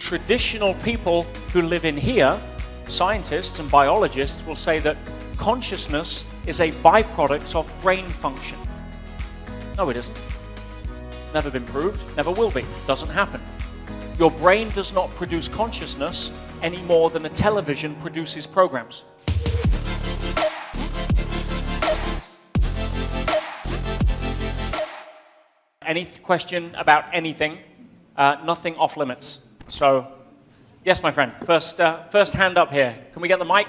traditional people who live in here, scientists and biologists, will say that consciousness is a byproduct of brain function. No, it isn't. Never been proved, never will be. Doesn't happen. Your brain does not produce consciousness any more than a television produces programs. Any question about anything, nothing off limits. So, yes, my friend, first hand up here. Can we get the mic?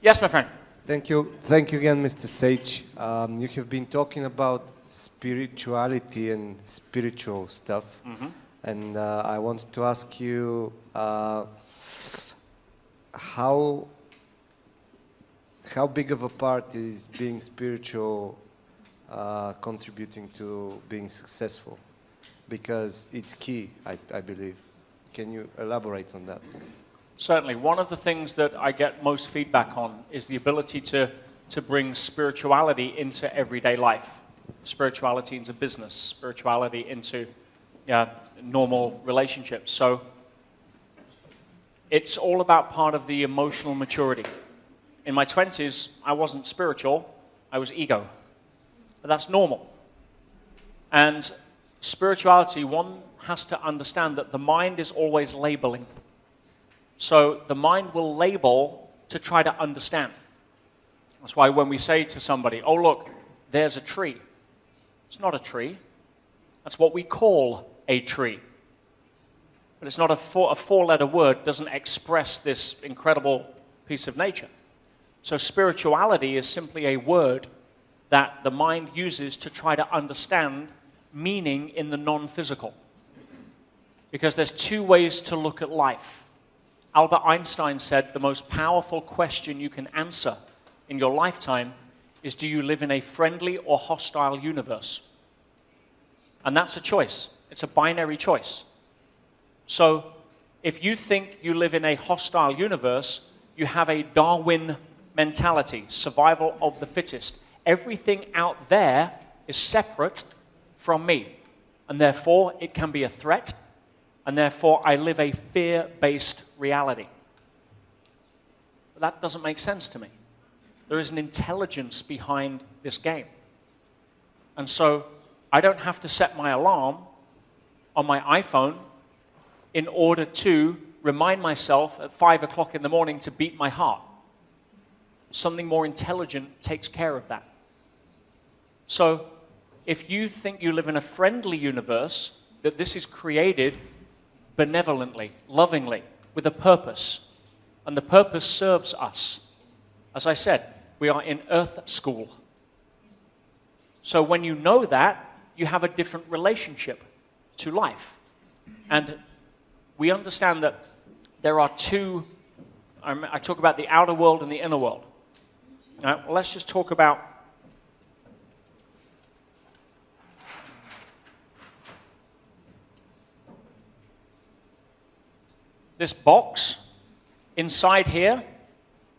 Yes, my friend. Thank you again, Mr. Sage. You have been talking about spirituality and spiritual stuff, and I wanted to ask you how big of a part is being spiritual contributing to being successful? Because it's key, I believe. Can you elaborate on that? Certainly. One of the things that I get most feedback on is the ability to bring spirituality into everyday life, spirituality into business, spirituality into normal relationships. So it's all about part of the emotional maturity. In my 20s, I wasn't spiritual, I was ego. But that's normal. And spirituality, one has to understand that the mind is always labeling. So the mind will label to try to understand. That's why when we say to somebody, oh look, there's a tree. It's not a tree. That's what we call a tree. But it's not a four-letter word, doesn't express this incredible piece of nature. So spirituality is simply a word that the mind uses to try to understand meaning in the non-physical. Because there's two ways to look at life. Albert Einstein said the most powerful question you can answer in your lifetime is, do you live in a friendly or hostile universe? And that's a choice. It's a binary choice. So if you think you live in a hostile universe, you have a Darwin mentality, survival of the fittest. Everything out there is separate from me, and therefore it can be a threat, and therefore I live a fear-based reality. But that doesn't make sense to me. There is an intelligence behind this game. And so I don't have to set my alarm on my iPhone in order to remind myself at 5 o'clock in the morning to beat my heart. Something more intelligent takes care of that. So if you think you live in a friendly universe, that this is created benevolently, lovingly, with a purpose, and the purpose serves us. As I said, we are in Earth School. So when you know that, you have a different relationship to life. And we understand that there are two, I talk about the outer world and the inner world. All right, well, let's just talk about this box inside here.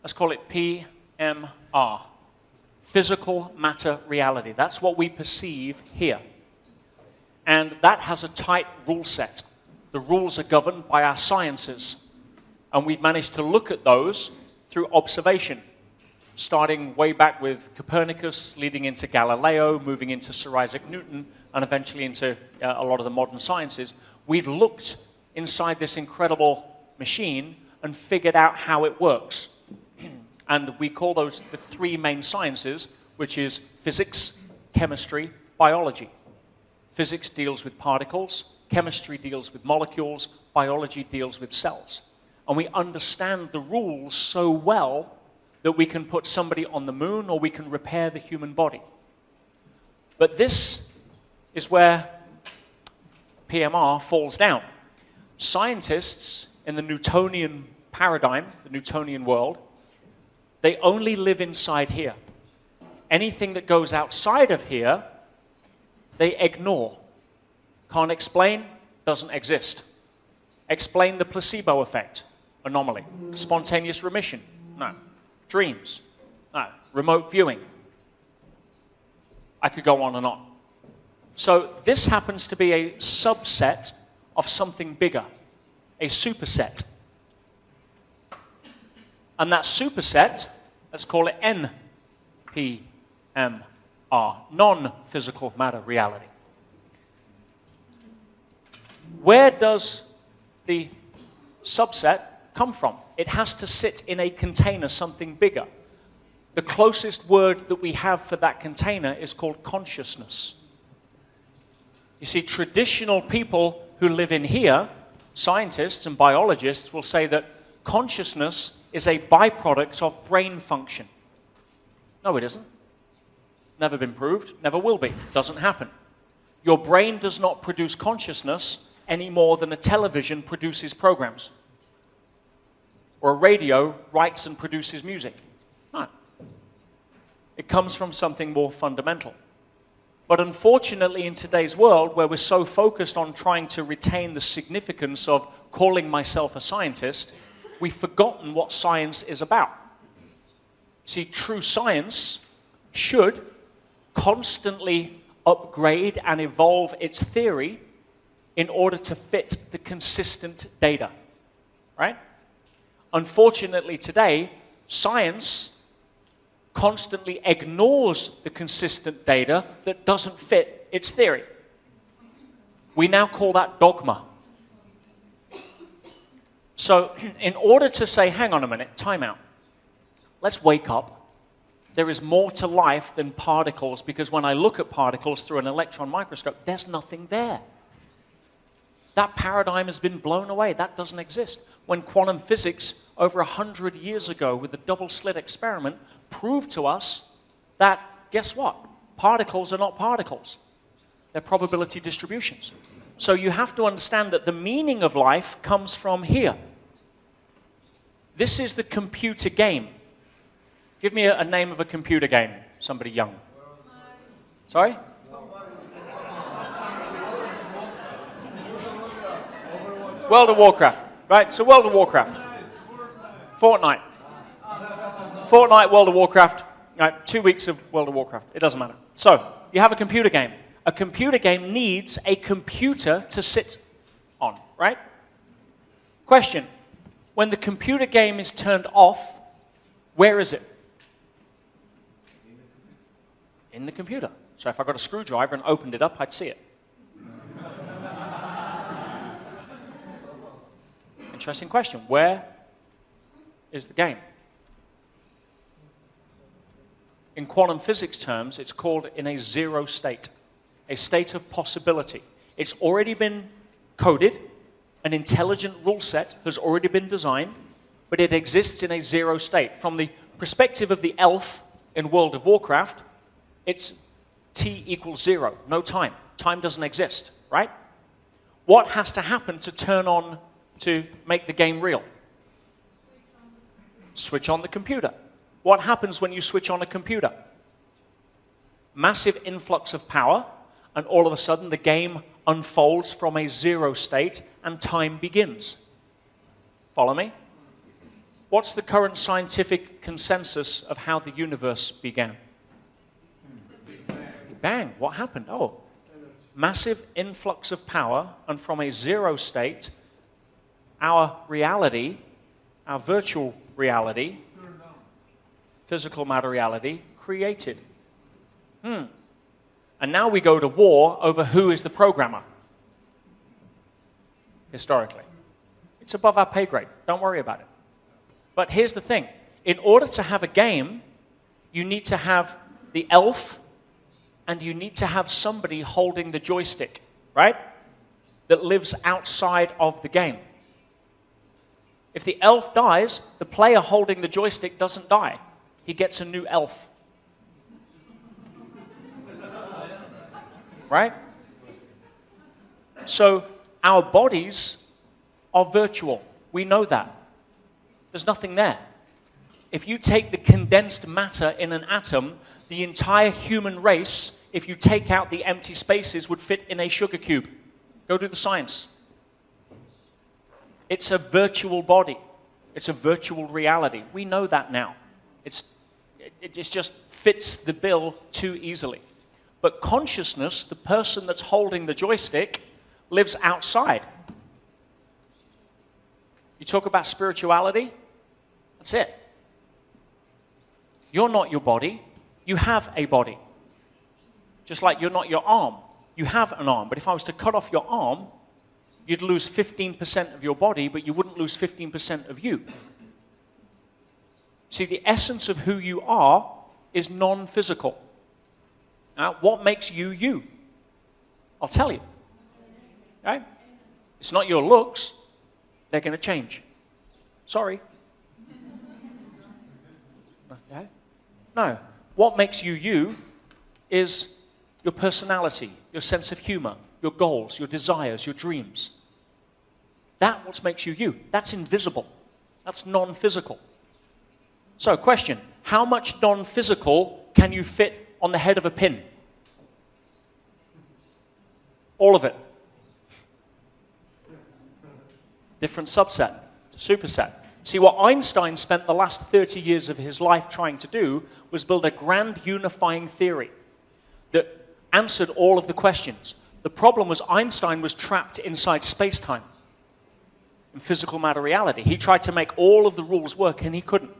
Let's call it PMR, physical matter reality. That's what we perceive here. And that has a tight rule set. The rules are governed by our sciences. And we've managed to look at those through observation, starting way back with Copernicus, leading into Galileo, moving into Sir Isaac Newton, and eventually into a lot of the modern sciences. We've looked inside this incredible machine and figured out how it works. And we call those the three main sciences, which is physics, chemistry, biology. Physics deals with particles, chemistry deals with molecules, biology deals with cells. And we understand the rules so well that we can put somebody on the moon or we can repair the human body. But this is where PMR falls down. Scientists in the Newtonian paradigm, the Newtonian world, they only live inside here. Anything that goes outside of here, they ignore. Can't explain, doesn't exist. Explain the placebo effect, anomaly. Spontaneous remission, no. Dreams, no. Remote viewing. I could go on and on. So this happens to be a subset of something bigger, a superset. And that superset, let's call it NPMR, non-physical matter reality. Where does the subset come from? It has to sit in a container, something bigger. The closest word that we have for that container is called consciousness. You see, traditional people who live in here, scientists and biologists, will say that consciousness is a byproduct of brain function. No, it isn't. Never been proved, never will be. Doesn't happen. Your brain does not produce consciousness any more than a television produces programs. Or a radio writes and produces music. No. It comes from something more fundamental. But unfortunately, in today's world, where we're so focused on trying to retain the significance of calling myself a scientist, we've forgotten what science is about. See, true science should constantly upgrade and evolve its theory in order to fit the consistent data, right? Unfortunately today, science constantly ignores the consistent data that doesn't fit its theory. We now call that dogma. So in order to say, hang on a minute, time out, let's wake up. There is more to life than particles, because when I look at particles through an electron microscope, there's nothing there. That paradigm has been blown away. That doesn't exist. When quantum physics, over 100 years ago, with the double slit experiment, proved to us that, guess what? Particles are not particles. They're probability distributions. So you have to understand that the meaning of life comes from here. This is the computer game. Give me a name of a computer game, somebody young. Sorry? World of Warcraft, right? So World of Warcraft. Fortnite, World of Warcraft, right? 2 weeks of World of Warcraft. It doesn't matter. So you have a computer game. A computer game needs a computer to sit on, right? Question. When the computer game is turned off, where is it? In the computer. So if I got a screwdriver and opened it up, I'd see it. Interesting question. Where is the game? In quantum physics terms, it's called in a zero state, a state of possibility. It's already been coded, an intelligent rule set has already been designed, but it exists in a zero state. From the perspective of the elf in World of Warcraft, it's t equals 0, no time. Time doesn't exist, right? What has to happen to turn on, to make the game real? Switch on the computer. What happens when you switch on a computer? Massive influx of power, and all of a sudden the game unfolds from a zero state and time begins. Follow me? What's the current scientific consensus of how the universe began? Big Bang. What happened? Oh, massive influx of power, and from a zero state, our reality, our virtual reality, physical matter reality, created. And now we go to war over who is the programmer, historically. It's above our pay grade. Don't worry about it. But here's the thing. In order to have a game, you need to have the elf, and you need to have somebody holding the joystick, right? That lives outside of the game. If the elf dies, the player holding the joystick doesn't die. He gets a new elf. Right? So our bodies are virtual. We know that. There's nothing there. If you take the condensed matter in an atom, the entire human race, if you take out the empty spaces, would fit in a sugar cube. Go do the science. It's a virtual body. It's a virtual reality. We know that now. It just fits the bill too easily. But consciousness, the person that's holding the joystick, lives outside. You talk about spirituality, that's it. You're not your body, you have a body. Just like you're not your arm, you have an arm. But if I was to cut off your arm, you'd lose 15% of your body, but you wouldn't lose 15% of you. See, the essence of who you are is non-physical. Now, what makes you you? I'll tell you. Right? It's not your looks. They're going to change. Sorry. Okay? No. What makes you you is your personality, your sense of humor, your goals, your desires, your dreams. That's what makes you you. That's invisible. That's non-physical. So, question, how much non-physical can you fit on the head of a pin? All of it. Different subset, superset. See, what Einstein spent the last 30 years of his life trying to do was build a grand unifying theory that answered all of the questions. The problem was Einstein was trapped inside space-time, in physical matter reality. He tried to make all of the rules work and he couldn't.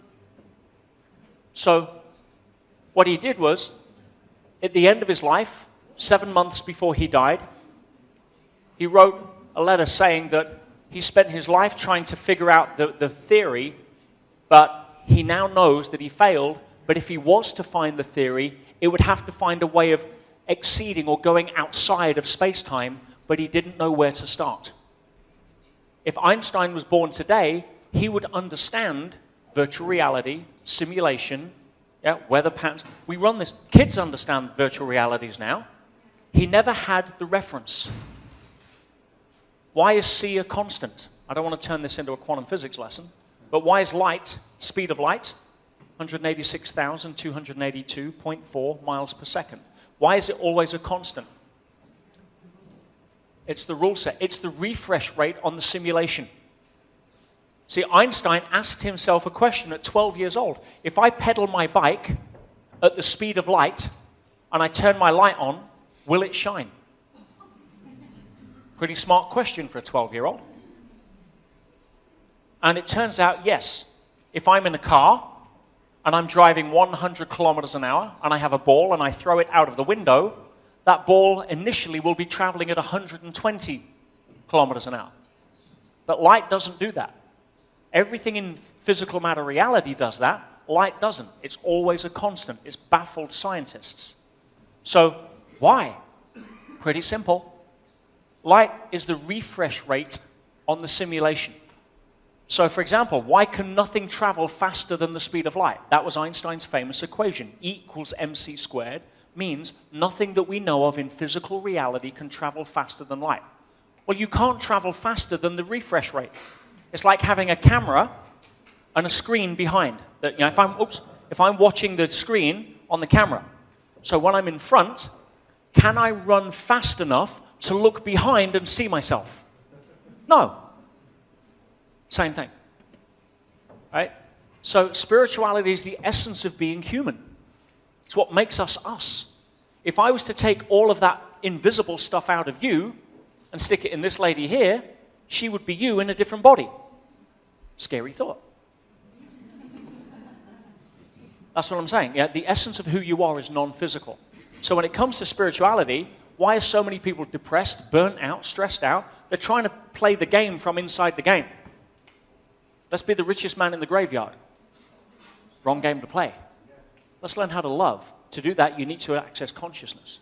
So what he did was, at the end of his life, 7 months before he died, he wrote a letter saying that he spent his life trying to figure out the theory, but he now knows that he failed. But if he was to find the theory, it would have to find a way of exceeding or going outside of space-time, but he didn't know where to start. If Einstein was born today, he would understand virtual reality, simulation, weather patterns. We run this. Kids understand virtual realities now. He never had the reference. Why is c a constant? I don't want to turn this into a quantum physics lesson, but why is light, speed of light, 186,282.4 miles per second? Why is it always a constant? It's the rule set. It's the refresh rate on the simulation. See, Einstein asked himself a question at 12 years old. If I pedal my bike at the speed of light and I turn my light on, will it shine? Pretty smart question for a 12-year-old. And it turns out, yes. If I'm in a car and I'm driving 100 kilometers an hour and I have a ball and I throw it out of the window, that ball initially will be traveling at 120 kilometers an hour. But light doesn't do that. Everything in physical matter reality does that. Light doesn't. It's always a constant. It's baffled scientists. So why? Pretty simple. Light is the refresh rate on the simulation. So, for example, why can nothing travel faster than the speed of light? That was Einstein's famous equation. E equals mc squared means nothing that we know of in physical reality can travel faster than light. Well, you can't travel faster than the refresh rate. It's like having a camera and a screen behind. That, if I'm watching the screen on the camera, so when I'm in front, can I run fast enough to look behind and see myself? No. Same thing. Right? So spirituality is the essence of being human. It's what makes us us. If I was to take all of that invisible stuff out of you and stick it in this lady here, she would be you in a different body. Scary thought. That's what I'm saying. Yeah, the essence of who you are is non-physical. So when it comes to spirituality, why are so many people depressed, burnt out, stressed out? They're trying to play the game from inside the game. Let's be the richest man in the graveyard. Wrong game to play. Let's learn how to love. To do that, you need to access consciousness.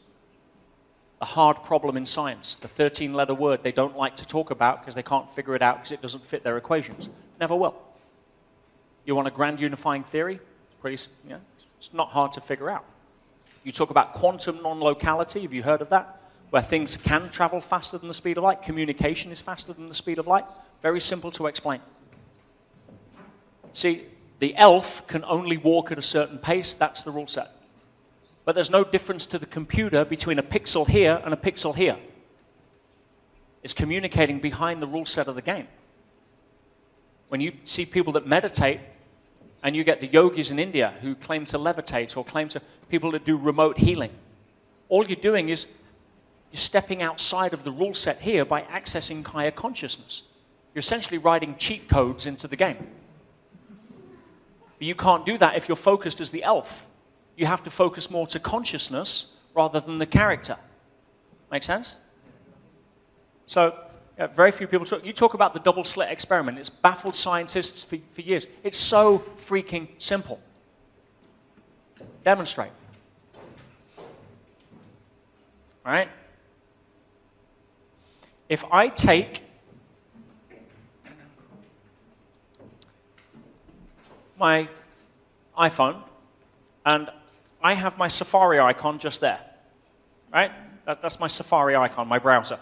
A hard problem in science, the 13-letter word they don't like to talk about because they can't figure it out because it doesn't fit their equations. Never will. You want a grand unifying theory? It's not hard to figure out. You talk about quantum non-locality. Have you heard of that? Where things can travel faster than the speed of light. Communication is faster than the speed of light. Very simple to explain. See, the elf can only walk at a certain pace. That's the rule set. But there's no difference to the computer between a pixel here and a pixel here. It's communicating behind the rule set of the game. When you see people that meditate, and you get the yogis in India who claim to levitate or claim to people that do remote healing, all you're doing is you're stepping outside of the rule set here by accessing higher consciousness. You're essentially writing cheat codes into the game. But you can't do that if you're focused as the elf. You have to focus more to consciousness rather than the character. Make sense? So, very few people talk. You talk about the double slit experiment. It's baffled scientists for years. It's so freaking simple. Demonstrate. All right? If I take my iPhone and I have my Safari icon just there, right? That's my Safari icon, my browser.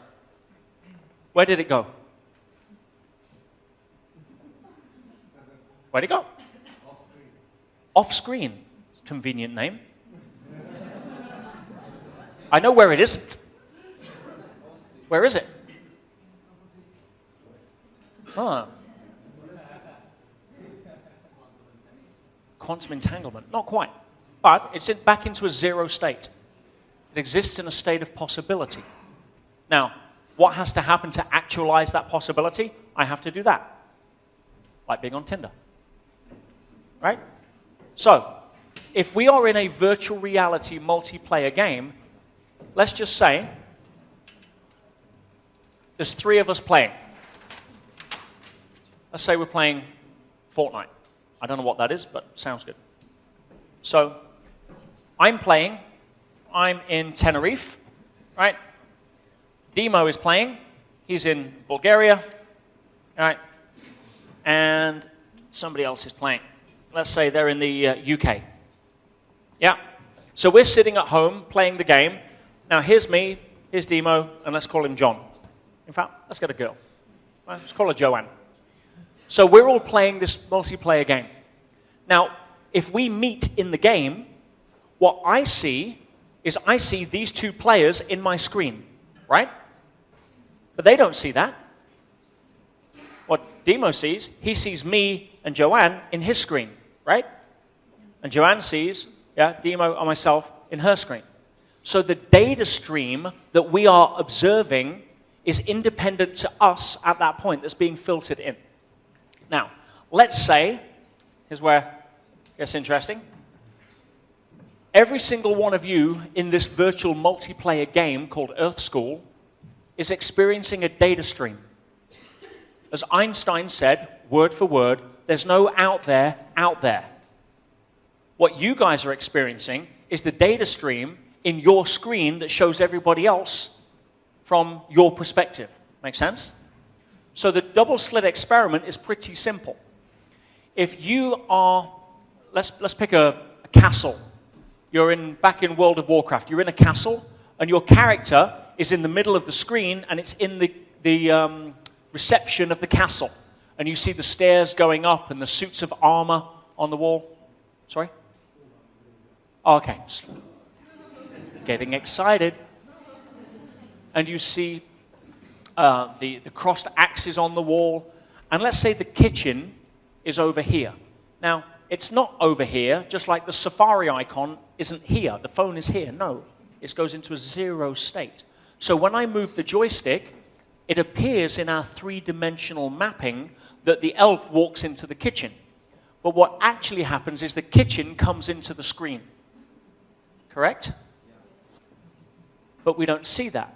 Where did it go? Where'd it go? Off screen. Off screen. Convenient name. I know where it isn't. Where is it? Huh. Quantum entanglement. Not quite. But it's back into a zero state. It exists in a state of possibility. Now, what has to happen to actualize that possibility? I have to do that. Like being on Tinder. Right? So, if we are in a virtual reality multiplayer game, let's just say there's 3 of us playing. Let's say we're playing Fortnite. I don't know what that is, but sounds good. So, I'm playing. I'm in Tenerife, right? Demo is playing. He's in Bulgaria, right? And somebody else is playing. Let's say they're in the UK. Yeah. So we're sitting at home playing the game. Now here's me, here's Demo, and let's call him John. In fact, let's get a girl. Right, let's call her Joanne. So we're all playing this multiplayer game. Now, if we meet in the game, what I see is I see these 2 players in my screen, right? But they don't see that. What Demo sees, he sees me and Joanne in his screen, right? And Joanne sees, Demo or myself in her screen. So the data stream that we are observing is independent to us at that point that's being filtered in. Now, let's say, here's where it gets interesting. Every single one of you in this virtual multiplayer game called Earth School is experiencing a data stream. As Einstein said, word for word, there's no out there, out there. What you guys are experiencing is the data stream in your screen that shows everybody else from your perspective. Make sense? So the double slit experiment is pretty simple. If you are, let's pick a castle. You're back in World of Warcraft. You're in a castle, and your character is in the middle of the screen, and it's in the reception of the castle. And you see the stairs going up and the suits of armor on the wall. Sorry? Oh, okay. Getting excited. And you see the crossed axes on the wall. And let's say the kitchen is over here. Now, it's not over here, just like the Safari icon isn't here. The phone is here. No, it goes into a zero state. So when I move the joystick, it appears in our 3-dimensional mapping that the elf walks into the kitchen. But what actually happens is the kitchen comes into the screen. Correct? But we don't see that.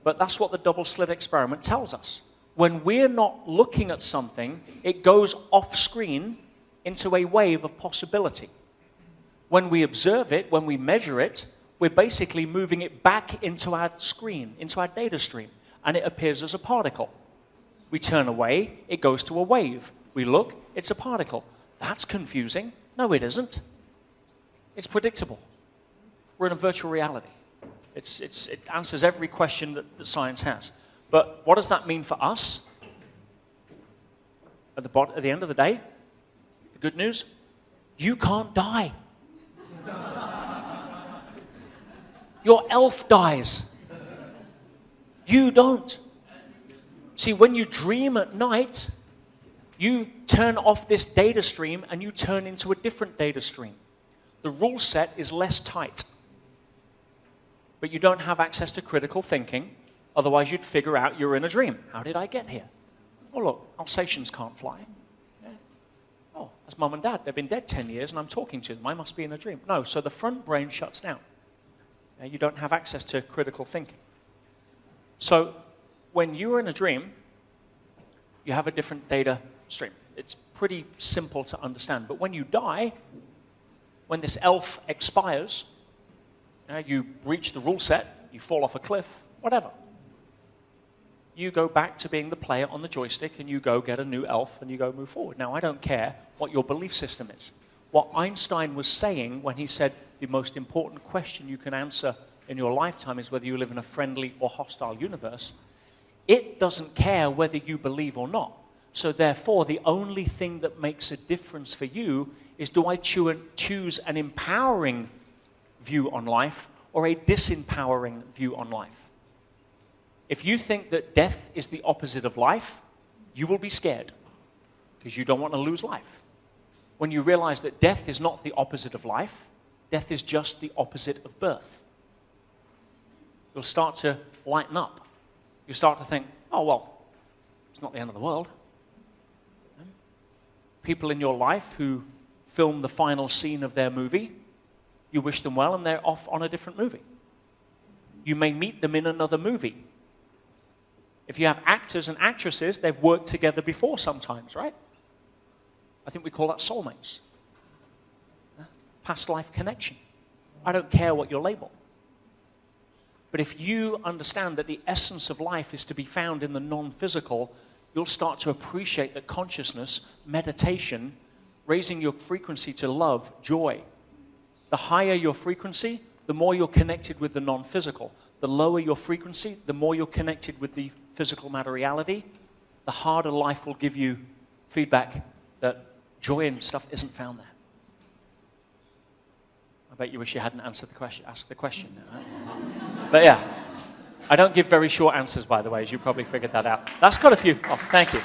But that's what the double slit experiment tells us. When we're not looking at something, it goes off screen into a wave of possibility. When we observe it, when we measure it, we're basically moving it back into our screen, into our data stream, and it appears as a particle. We turn away, it goes to a wave. We look, it's a particle. That's confusing. No, it isn't. It's predictable. We're in a virtual reality. It answers every question that science has. But what does that mean for us? At the end of the day, the good news, you can't die. Your elf dies. You don't. See, when you dream at night, you turn off this data stream and you turn into a different data stream. The rule set is less tight. But you don't have access to critical thinking, otherwise you'd figure out you're in a dream. How did I get here? Oh, look, Alsatians can't fly. Yeah. Oh, that's mum and dad. They've been dead 10 years and I'm talking to them. I must be in a dream. No, so the front brain shuts down. You don't have access to critical thinking. So when you're in a dream, you have a different data stream. It's pretty simple to understand. But when you die, when this elf expires, you breach the rule set, you fall off a cliff, whatever. You go back to being the player on the joystick and you go get a new elf and you go move forward. Now, I don't care what your belief system is. What Einstein was saying when he said the most important question you can answer in your lifetime is whether you live in a friendly or hostile universe, it doesn't care whether you believe or not. So therefore, the only thing that makes a difference for you is, do I choose an empowering view on life or a disempowering view on life? If you think that death is the opposite of life, you will be scared because you don't want to lose life. When you realize that death is not the opposite of life, death is just the opposite of birth, you'll start to lighten up. You start to think, oh, well, it's not the end of the world. People in your life who film the final scene of their movie, you wish them well and they're off on a different movie. You may meet them in another movie. If you have actors and actresses, they've worked together before sometimes, right? I think we call that soulmates. Past life connection. I don't care what your label. But if you understand that the essence of life is to be found in the non-physical, you'll start to appreciate that consciousness, meditation, raising your frequency to love, joy. The higher your frequency, the more you're connected with the non-physical. The lower your frequency, the more you're connected with the physical matter reality, the harder life will give you feedback that joy and stuff isn't found there. I bet you wish you hadn't asked the question. Right? But yeah, I don't give very short answers, by the way, as you probably figured that out. That's got a few. Oh, thank you.